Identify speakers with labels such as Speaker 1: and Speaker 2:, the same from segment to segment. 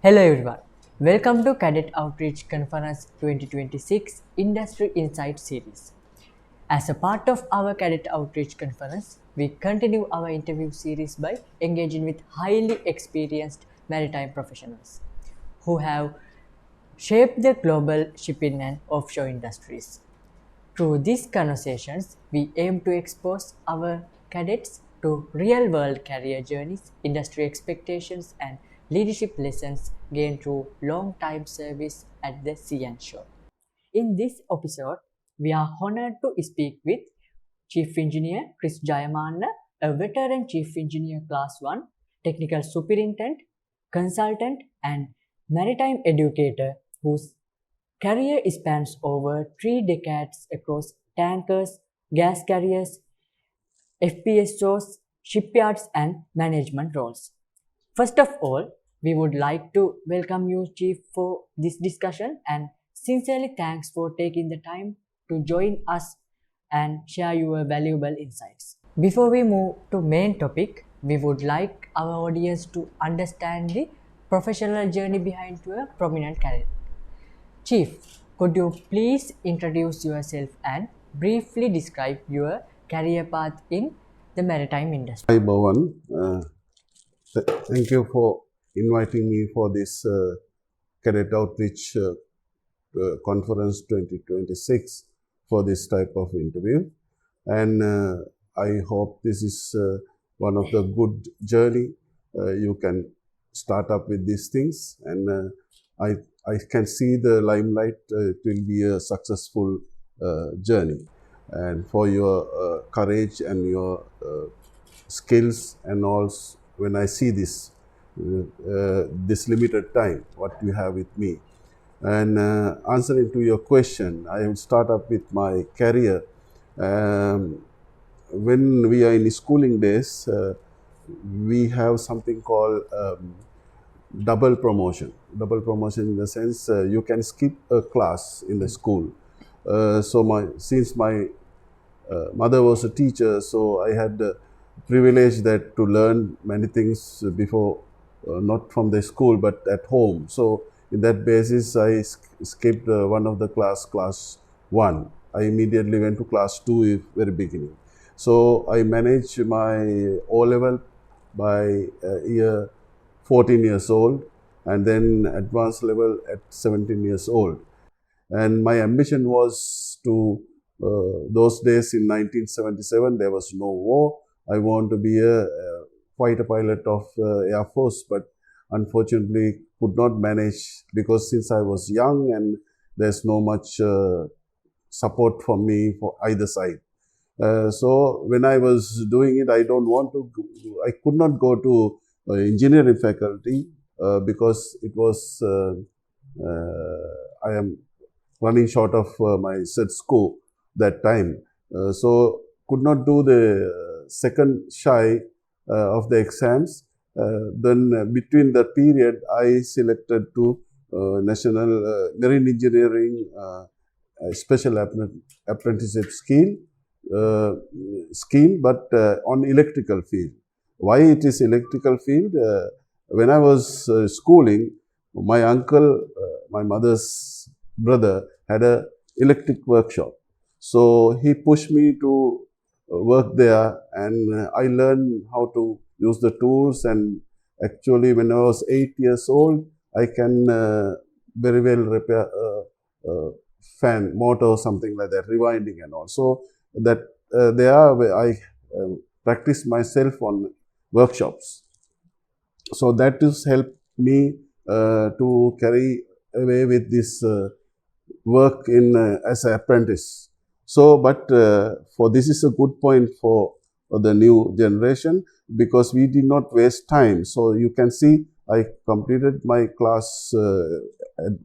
Speaker 1: Hello everyone, welcome to Cadet Outreach Conference 2026 Industry Insight Series. As a part of our Cadet Outreach Conference, we continue our interview series by engaging with highly experienced maritime professionals who have shaped the global shipping and offshore industries. Through these conversations, we aim to expose our cadets to real world career journeys, industry expectations, and leadership lessons gained through long time service at the sea and shore. In this episode, we are honored to speak with Chief Engineer Chris Jayamanne, a veteran Chief Engineer Class 1, Technical Superintendent, Consultant, and Maritime Educator whose career spans over 3 decades across tankers, gas carriers, FPSOs, shipyards, and management roles. First of all, we would like to welcome you, Chief, for this discussion and sincerely thanks for taking the time to join us and share your valuable insights. Before we move to main topic, we would like our audience to understand the professional journey behind your prominent career. Chief, could you please introduce yourself and briefly describe your career path in the maritime industry?
Speaker 2: Hi, Bhavan. Thank you for inviting me for this Cadet Outreach Conference 2026 for this type of interview. And I hope this is one of the good journey. You can start up with these things, and I can see the limelight. It will be a successful journey, and for your courage and your skills, and also when I see this this limited time what you have with me, and answering to your question, I will start up with my career. When we are in schooling days, we have something called double promotion. Double promotion in the sense you can skip a class in the school. Since my mother was a teacher, so I had the privilege that to learn many things before, not from the school but at home. So in that basis, I skipped one of the class 1. I immediately went to class 2 at very beginning. So I managed my O-level by year 14 years old, and then advanced level at 17 years old. And my ambition was to, those days in 1977, there was no war. I want to be a fighter pilot of Air Force, but unfortunately could not manage because since I was young and there's no much support from me for either side. So when I was doing it, I could not go to engineering faculty because it was, I am running short of my set score that time. So could not do the second shy of the exams. Then between the period, I selected to National Marine Engineering Special Apprenticeship scheme, but on electrical field. Why it is electrical field? When I was schooling, my uncle, my mother's brother, had a electric workshop. So he pushed me to work there, and I learned how to use the tools. And actually, when I was 8 years old, I can very well repair a fan, motor, or something like that, rewinding and all. So that I practiced myself on workshops. So that has helped me to carry away with this work in as an apprentice. So, but for this is a good point for the new generation because we did not waste time. So you can see I completed my class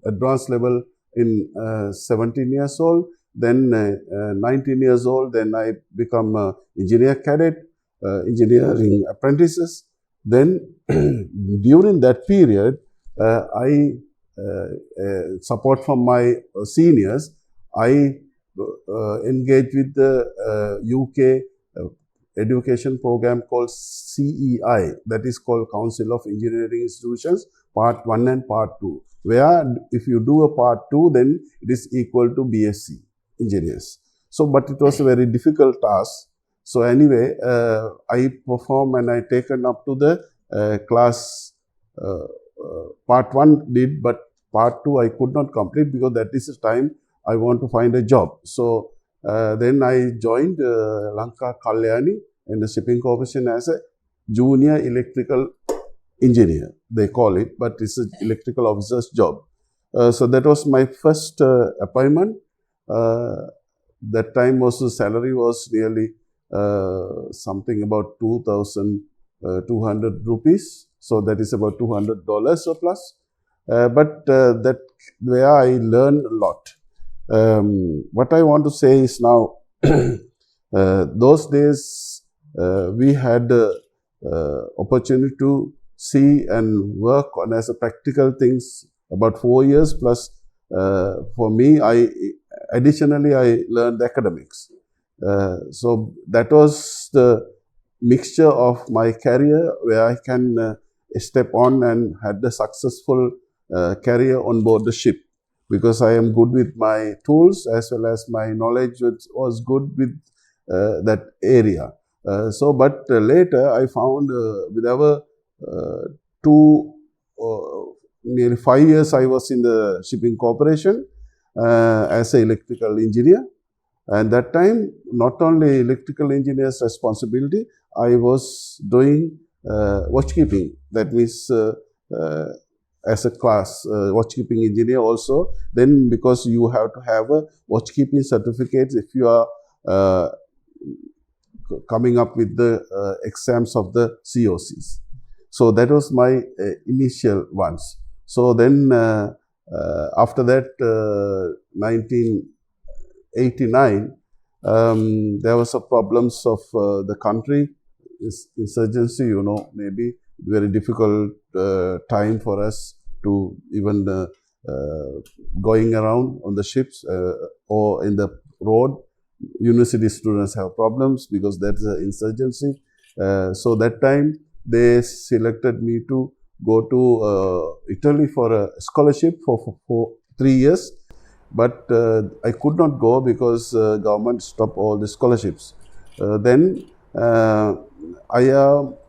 Speaker 2: advanced level in 17 years old. Then 19 years old, then I become engineer cadet, engineering apprentices. Then during that period, I support from my seniors, I engaged with the UK education program called CEI, that is called Council of Engineering Institutions part 1 and part 2. Where if you do a part 2, then it is equal to BSc engineers. So, but it was a very difficult task. So anyway, I perform and I taken up to the class part 1 did, but part 2 I could not complete because that is the time I want to find a job. So then I joined Lanka Kalyani in the shipping corporation as a junior electrical engineer, they call it, but it's an electrical officer's job. So that was my first appointment. That time also salary was nearly something about 2,200 rupees. So that is about $200 or plus. But that where I learned a lot. What I want to say is now, those days we had opportunity to see and work on as a practical things about 4 years plus. For me, additionally I learned academics. So that was the mixture of my career where I can step on and had a successful career on board the ship, because I am good with my tools as well as my knowledge was good with that area. But later I found with our nearly 5 years I was in the shipping corporation as an electrical engineer. And that time, not only electrical engineer's responsibility, I was doing watchkeeping. That means as a class watchkeeping engineer also. Then because you have to have a watchkeeping certificate if you are coming up with the exams of the COCs. So that was my initial ones. So then after that, 1989, there was a problems of the country, insurgency, you know, maybe very difficult time for us to even going around on the ships or in the road. University students have problems because that's an insurgency. So that time they selected me to go to Italy for a scholarship for 3 years. But I could not go because government stopped all the scholarships. Then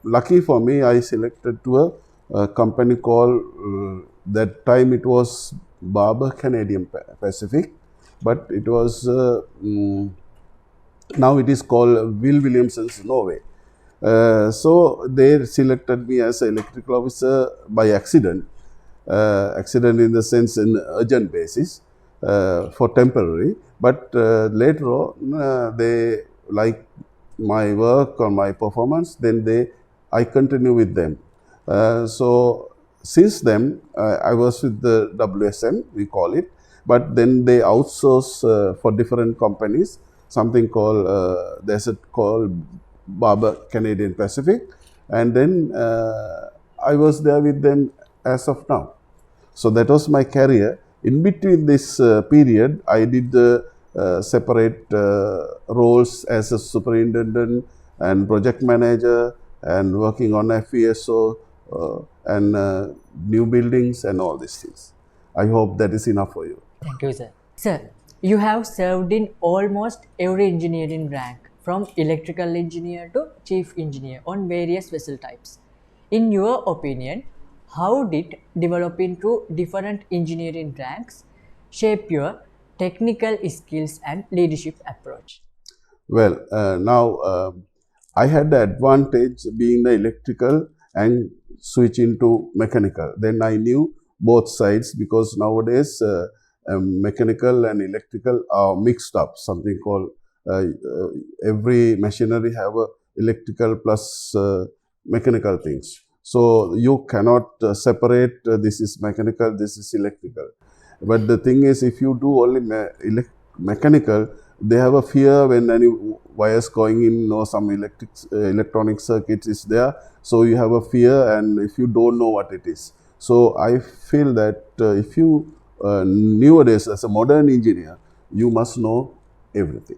Speaker 2: lucky for me, I selected to a company called, that time it was Barber Canadian Pacific, but it was, now it is called Will Williamson's Norway. So they selected me as an electrical officer by accident. Accident in the sense in urgent basis. For temporary, but later on they like my work or my performance, then I continue with them. So since then I was with the WSM, we call it, but then they outsource for different companies, something called there's a called Barber Canadian Pacific, and then I was there with them as of now. So that was my career. In between this period, I did separate roles as a superintendent and project manager and working on FESO and new buildings and all these things. I hope that is enough for you.
Speaker 1: Thank you, sir. Sir, you have served in almost every engineering rank, from electrical engineer to chief engineer on various vessel types. In your opinion, how did developing through different engineering ranks shape your technical skills and leadership approach?
Speaker 2: Well, now I had the advantage being the electrical and switch into mechanical. Then I knew both sides, because nowadays mechanical and electrical are mixed up. Something called every machinery have a electrical plus mechanical things. So you cannot separate this is mechanical, this is electrical. But the thing is, if you do only mechanical, they have a fear when any wires going in or some electronic circuits is there. So you have a fear, and if you don't know what it is. So I feel that if you nowadays as a modern engineer, you must know everything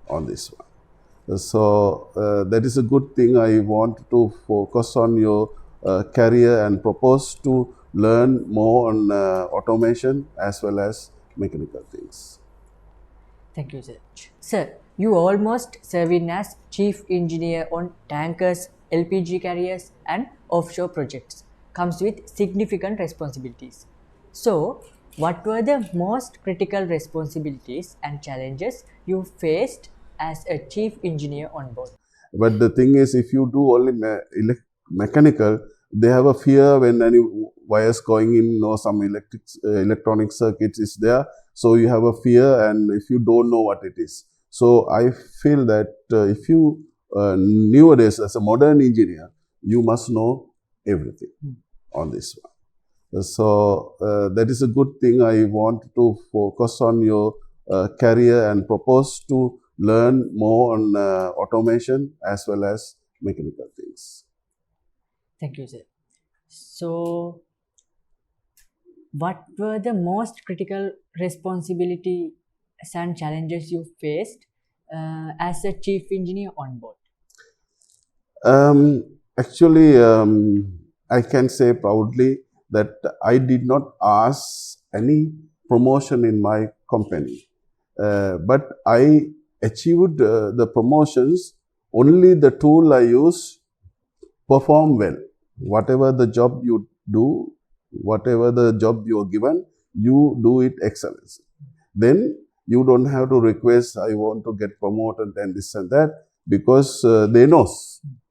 Speaker 2: on this one. So that is a good thing. I want to focus on your career and propose to learn more on automation as well as mechanical things.
Speaker 1: Thank you, sir. Sir, you almost serving as chief engineer on tankers, LPG carriers, and offshore projects. Comes with significant responsibilities. So, what were the most critical responsibilities and challenges you faced as a chief engineer on board?
Speaker 2: But the thing is, if you do only mechanical, they have a fear when any wires going in or some electronic circuits is there. So you have a fear, and if you don't know what it is. So I feel that if you nowadays as a modern engineer, you must know everything on this one. So that is a good thing. I want to focus on your career and propose to learn more on automation as well as mechanical things.
Speaker 1: Thank you, sir. So, what were the most critical responsibilities and challenges you faced as a chief engineer on board?
Speaker 2: Actually, I can say proudly that I did not ask any promotion in my company, but I achieved the promotions only the tool I use perform well. Whatever the job you do, whatever the job you are given, you do it excellence. Then you don't have to request, I want to get promoted and this and that, because they know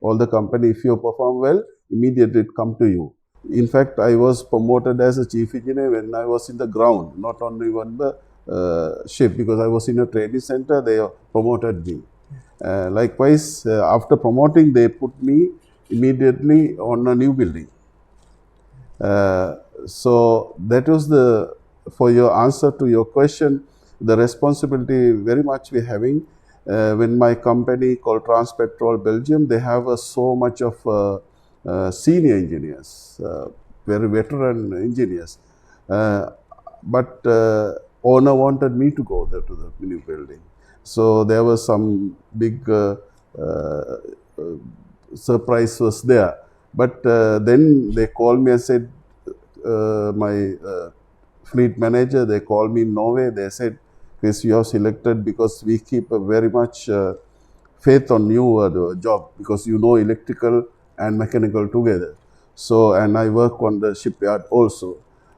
Speaker 2: all the company, if you perform well, immediately it come to you. In fact, I was promoted as a chief engineer when I was in the ground, not only on the ship, because I was in a training center, they promoted me. Likewise, after promoting, they put me immediately on a new building. So that was for your answer to your question, the responsibility very much we're having. When my company called Transpetrol Belgium, they have so much of senior engineers, very veteran engineers. But owner wanted me to go there to the new building. So there was some big surprise was there. But then they called me and said, my fleet manager, they called me in Norway. They said, Chris, you are selected because we keep very much faith on you job, because you know electrical and mechanical together. So, and I work on the shipyard also.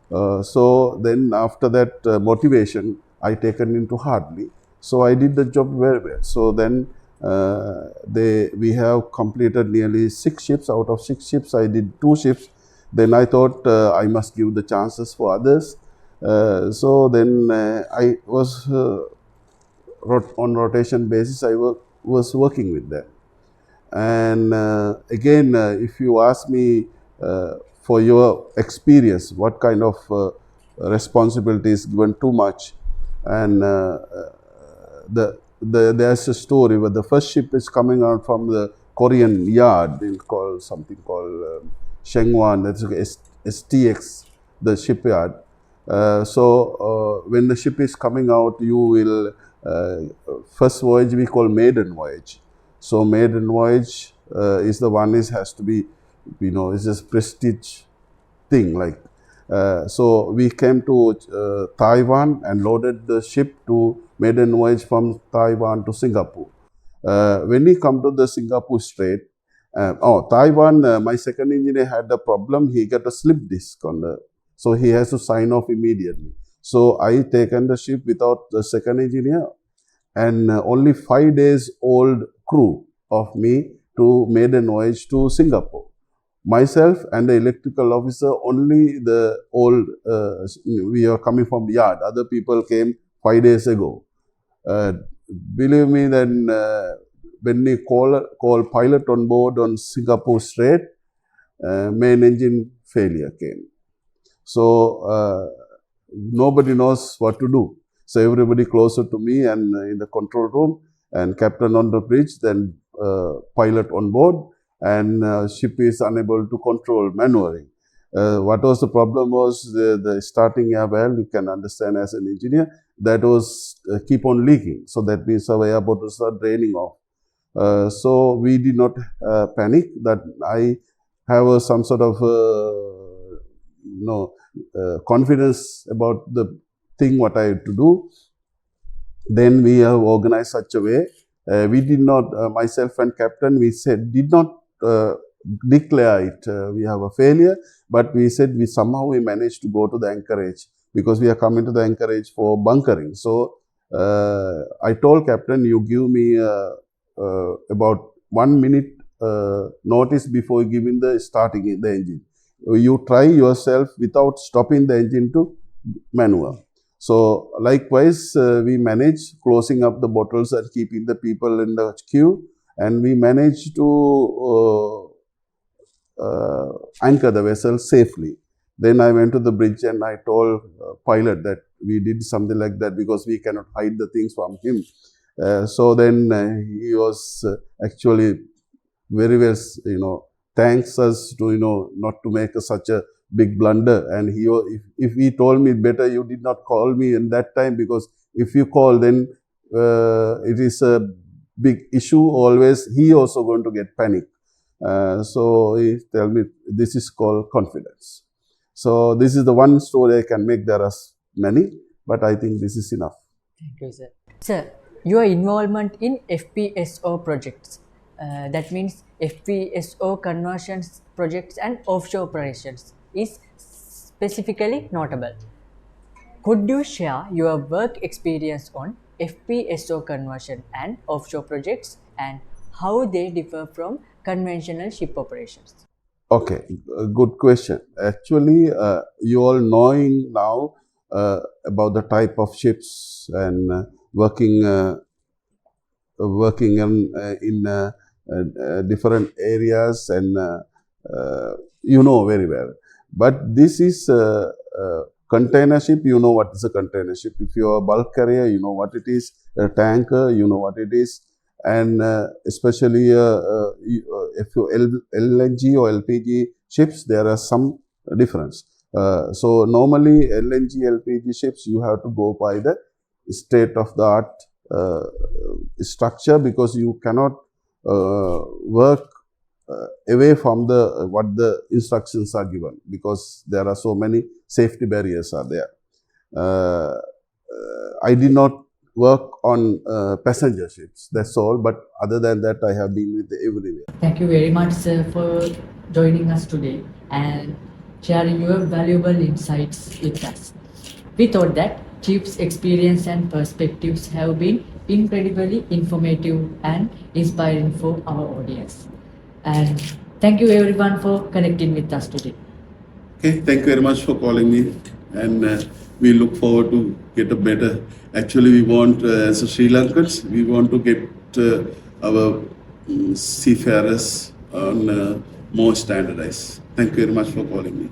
Speaker 2: So then after that motivation, I taken into hardly. So I did the job very well. So then we have completed nearly 6 ships. Out of 6 ships, I did 2 ships. Then I thought I must give the chances for others. So then I was on rotation basis. I was working with them. And again, if you ask me for your experience, what kind of responsibility is given too much, and there's a story where the first ship is coming out from the Korean yard, called something called Shengwan, that's STX, the shipyard. So when the ship is coming out, you will first voyage we call maiden voyage. So maiden voyage is the one has to be, it's a prestige thing. Like so we came to Taiwan and loaded the ship to maiden voyage from Taiwan to Singapore. When we come to the Singapore Strait, Taiwan, my second engineer had a problem. He got a slip disc on so he has to sign off immediately. So I taken the ship without the second engineer, and only 5 days old crew of me to maiden voyage to Singapore. Myself and the electrical officer, only the old, we are coming from the yard. Other people came 5 days ago. Believe me, then when we call pilot on board on Singapore Strait, main engine failure came. So nobody knows what to do. So everybody closer to me and in the control room, and captain on the bridge, then pilot on board, and ship is unable to control manually. What was the problem was the starting air valve, you can understand as an engineer, that was keep on leaking. So that means our air bottles are draining off. So we did not panic that I have some sort of confidence about the thing what I had to do. Then we have organized such a way. We did not, myself and captain, we said, did not declare it. We have a failure, but we said we managed to go to the anchorage because we are coming to the anchorage for bunkering. So I told captain, you give me about 1 minute notice before giving the starting the engine. You try yourself without stopping the engine to manual. So likewise, we managed closing up the bottles and keeping the people in the queue, and we managed to anchor the vessel safely. Then I went to the bridge and I told pilot that we did something like that because we cannot hide the things from him. So then he was actually very well, thanks us to, not to make such a big blunder. And if he told me, better you did not call me in that time, because if you call, then it is a big issue always. He also going to get panic. So he tell me, this is called confidence. So this is the one story I can make. There are many, but I think this is enough.
Speaker 1: Thank you, sir. Sir, your involvement in FPSO projects, that means FPSO conversions projects and offshore operations, is specifically notable. Could you share your work experience on FPSO conversion and offshore projects and how they differ from conventional ship operations?
Speaker 2: Okay, good question. Actually, you all knowing now about the type of ships and working in different areas, and you know very well. But this is container ship. You know what is a container ship. If you are a bulk carrier, you know what it is. A tanker, you know what it is. And especially if you LNG or LPG ships, there are some difference. So normally LNG, LPG ships, you have to go by the state-of-the-art structure, because you cannot work away from what the instructions are given, because there are so many safety barriers are there. I did not work on passenger ships, that's all, but other than that I have been with everywhere.
Speaker 1: Thank you very much, sir, for joining us today and sharing your valuable insights with us. We thought that Chief's experience and perspectives have been incredibly informative and inspiring for our audience. And thank you everyone for connecting with us today.
Speaker 2: Okay, thank you very much for calling me, and we look forward to get a better. Actually, we want, as a Sri Lankans, we want to get our seafarers on more standardized. Thank you very much for calling me.